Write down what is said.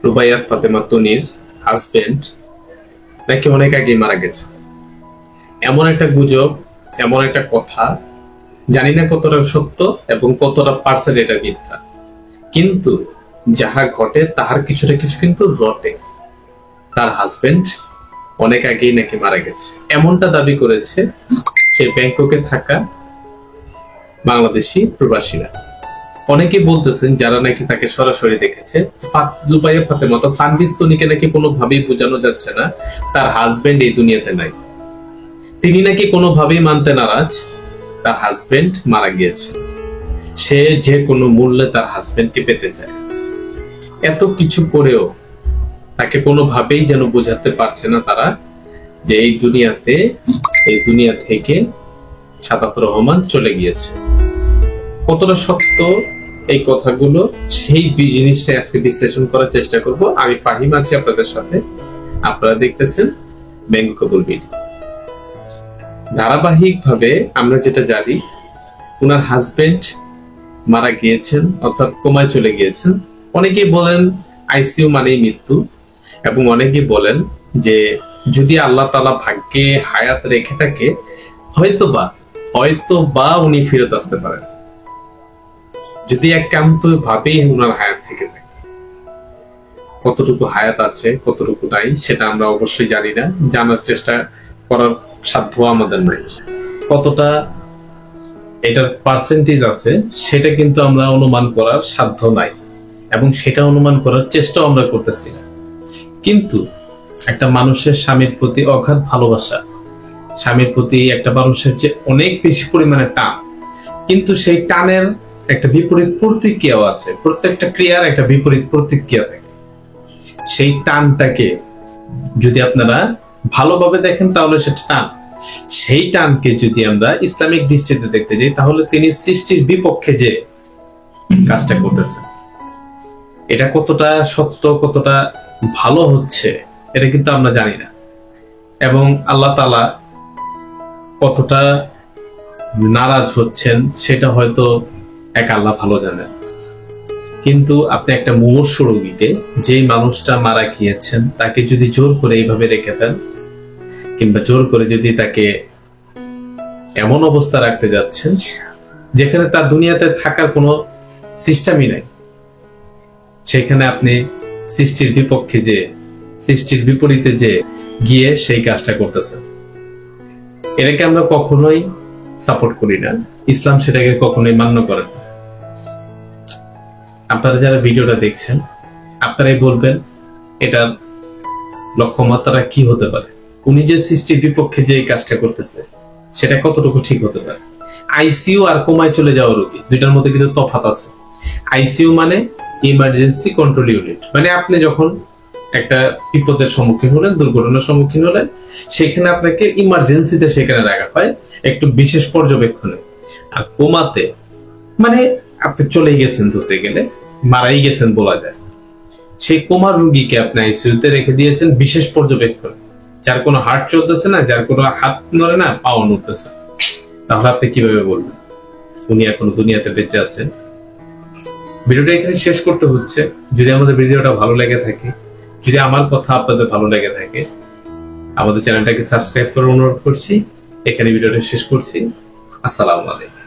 Rubaiyat Fatema তনির husband নাকি অনেক আগে মারা গেছে। এমন একটা গুজব, এমন একটা কথা, জানি না কতটা সত্য এবং কতটা পার্সেন্ট এটা মিথ্যা, কিন্তু যাহা ঘটে তাহার কিছুটা কিছু কিন্তু রটে। তার হাজবেন্ড অনেক আগেই নাকি মারা গেছে, এমনটা দাবি করেছে সে ব্যাংককে থাকা বাংলাদেশি প্রবাসীরা। অনেকে বলতেছেন যারা নাকি তাকে সরাসরি দেখেছে, রুবাইয়া ফাতেমা সানভিজ তনিকে নাকি কোনোভাবেই বোঝানো যাচ্ছে না তার হাজবেন্ড এই দুনিয়াতে নাই। তিনি নাকি কোনোভাবেই মানতে নারাজ তার হাজবেন্ড মারা গিয়েছে। সে যে কোনো মূল্যে তার হাজবেন্ডকে পেতে চায়। এত কিছু করেও তাকে কোনোভাবেই যেন বোঝাতে পারছে না তারা যে এই দুনিয়া থেকে সাদাত রহমান চলে গিয়েছে। কতটা সত্য এই কথাগুলো, সেই জিনিসটা আজকে বিশ্লেষণ করার চেষ্টা করব। আমি ফাহিম আছি আপনাদের সাথে, আপনারা দেখতেছেন ব্যঙ্গ কবুল ভিডিও। ধারাবাহিক ভাবে আমরা যেটা জানি, উনার হাজবেন্ড মারা গিয়েছেন, অর্থাৎ কোমায় চলে গিয়েছেন। অনেকেই বলেন আইসিইউ মানেই মৃত্যু, এবং অনেকেই বলেন যে যদি আল্লাহ তাআলা ভাগ্যে হায়াত রেখে থাকে হয়তো বা উনি ফেরত আসতে পারেন, যদি একান্ত ভাবেই উনার হায়াত থেকে থাকে। কতটুকু হায়াত আছে কতটুকু নাই সেটা আমরা অবশ্যই জানি না, জানার চেষ্টা করার সাধ্য আমাদের নাই। কতটা এটার পার্সেন্টেজ আছে সেটা কিন্তু আমরা অনুমান করার সাধ্য নাই, এবং সেটা অনুমান করার চেষ্টাও আমরা করতেছি না। কিন্তু একটা মানুষের স্বামীর প্রতি অগাধ ভালোবাসা, স্বামীর প্রতি একটা মানুষের যে অনেক বেশি পরিমাণে টান, কিন্তু সেই টানের একটা বিপরীত প্রতিক্রিয়াও আছে। প্রত্যেকটা ক্রিয়ার একটা বিপরীত প্রতিক্রিয়া থাকে। সেই টানটাকে যদি আপনারা ভালোভাবে দেখেন তাহলে সেটা টান। সেই টানকে যদি আমরা ইসলামিক দৃষ্টিতে দেখতে যাই তাহলে তিনি সৃষ্টির বিপক্ষে যে কাজটা করতেছেন, এটা কতটা সত্য, কতটা ভালো হচ্ছে এটা কিন্তু আমরা জানি না, এবং আল্লাহ তাআলা কতটা নারাজ হচ্ছেন সেটা হয়তো এক আল্লাহ ভালো জানেন। কিন্তু আপনি একটা মুমূর্ষু রোগীকে, যেই মানুষটা মারা গিয়েছেন, তাকে যদি জোর করে এইভাবে রেখে দেন, কিংবা জোর করে যদি তাকে এমন অবস্থা রাখতে যাচ্ছেন যেখানে তার দুনিয়াতে থাকার কোনো সিস্টেমই নাই, সেখানে আপনি সৃষ্টির বিপক্ষে যে, সৃষ্টির বিপরীতে যে গিয়ে সেই কাজটা করতেছেন, এটাকে আমরা কখনোই সাপোর্ট করি না। ইসলাম সেটাকে কখনোই মান্য করে না। আপনারা যারা ভিডিওটা দেখছেন আপনারাই বলবেন এটার লক্ষ্যমাত্রা কি হতে পারে। উনি যে সৃষ্টির বিপক্ষে যে কাজটা করতেছে সেটা কতটুকু ঠিক হতে পারে। আইসিইউ আর কোমায় চলে যাওয়া রোগী, দুইটার মধ্যে কিন্তু তফাৎ আছে। আইসিইউ মানে ইমার্জেন্সি কন্ট্রোল ইউনিট, মানে আপনি যখন একটা বিপদের সম্মুখীন হলেন, দুর্ঘটনার সম্মুখীন হলেন, সেখানে আপনাকে ইমার্জেন্সিতে সেখানে রাখা হয় একটু বিশেষ পর্যবেক্ষণে। আর কোমাতে মানে আপনি চলে গেছেন, ধরতে গেলে মারাই গেছেন বলা যায়। সেই কোমার রোগীকে আপনি আইসিইউতে রেখে দিয়েছেন বিশেষ পর্যবেক্ষণ, যার কোনো হার্ট চলতেছে না, যার কোনো হাত নড়ে না, পাও নড়তেছে। তাহলে আপনি কিভাবে বলবেন উনি এখনো দুনিয়াতে বেঁচে আছেন? ভিডিওটা এখানে শেষ করতে হচ্ছে। যদি আমাদের ভিডিওটা ভালো লেগে থাকে, যদি আমার কথা আপনাদের ভালো লেগে থাকে, আমাদের চ্যানেলটাকে সাবস্ক্রাইব করার অনুরোধ করছি। এখানে ভিডিওটা শেষ করছি। আসসালামু আলাইকুম।